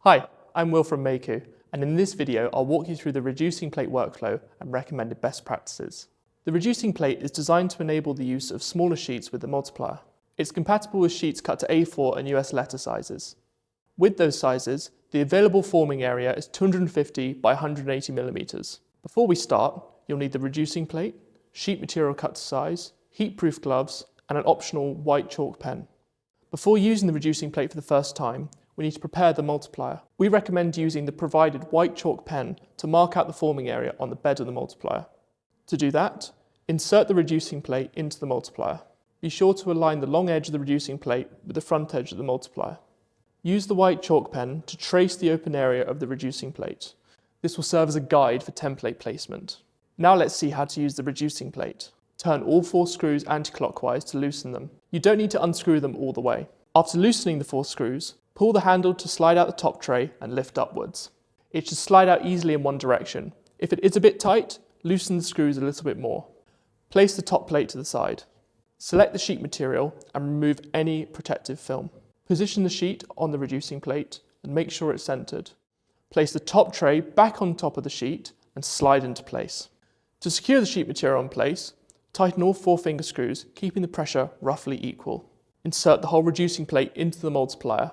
Hi, I'm Will from Mayku, and in this video I'll walk you through the reducing plate workflow and recommended best practices. The reducing plate is designed to enable the use of smaller sheets with the multiplier. It's compatible with sheets cut to A4 and US letter sizes. With those sizes, the available forming area is 250 by 180 millimeters. Before we start, you'll need the reducing plate, sheet material cut to size, heat-proof gloves, and an optional white chalk pen. Before using the reducing plate for the first time, we need to prepare the multiplier. We recommend using the provided white chalk pen to mark out the forming area on the bed of the multiplier. To do that, insert the reducing plate into the multiplier. Be sure to align the long edge of the reducing plate with the front edge of the multiplier. Use the white chalk pen to trace the open area of the reducing plate. This will serve as a guide for template placement. Now let's see how to use the reducing plate. Turn all 4 screws anti-clockwise to loosen them. You don't need to unscrew them all the way. After loosening the 4 screws, pull the handle to slide out the top tray and lift upwards. It should slide out easily in one direction. If it is a bit tight, loosen the screws a little bit more. Place the top plate to the side. Select the sheet material and remove any protective film. Position the sheet on the reducing plate and make sure it's centered. Place the top tray back on top of the sheet and slide into place. To secure the sheet material in place, tighten all 4 finger screws, keeping the pressure roughly equal. Insert the whole reducing plate into the multiplier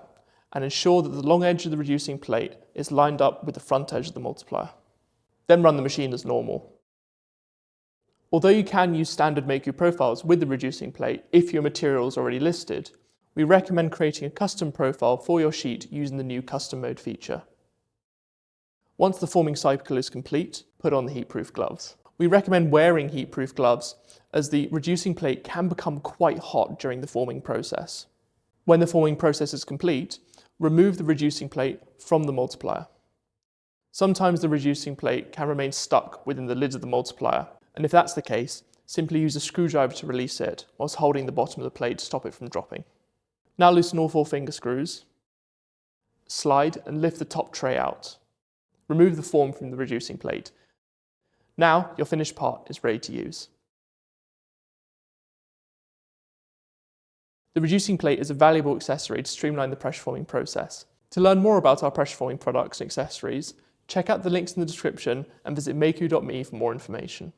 and ensure that the long edge of the reducing plate is lined up with the front edge of the multiplier. Then run the machine as normal. Although you can use standard Mayku profiles with the reducing plate if your material is already listed, we recommend creating a custom profile for your sheet using the new custom mode feature. Once the forming cycle is complete, put on the heat-proof gloves. We recommend wearing heat-proof gloves as the reducing plate can become quite hot during the forming process. When the forming process is complete, remove the reducing plate from the multiplier. Sometimes the reducing plate can remain stuck within the lid of the multiplier, and if that's the case, simply use a screwdriver to release it whilst holding the bottom of the plate to stop it from dropping. Now loosen all 4 finger screws, slide and lift the top tray out. Remove the form from the reducing plate. Now your finished part is ready to use. The reducing plate is a valuable accessory to streamline the pressure forming process. To learn more about our pressure forming products and accessories, check out the links in the description and visit mayku.me for more information.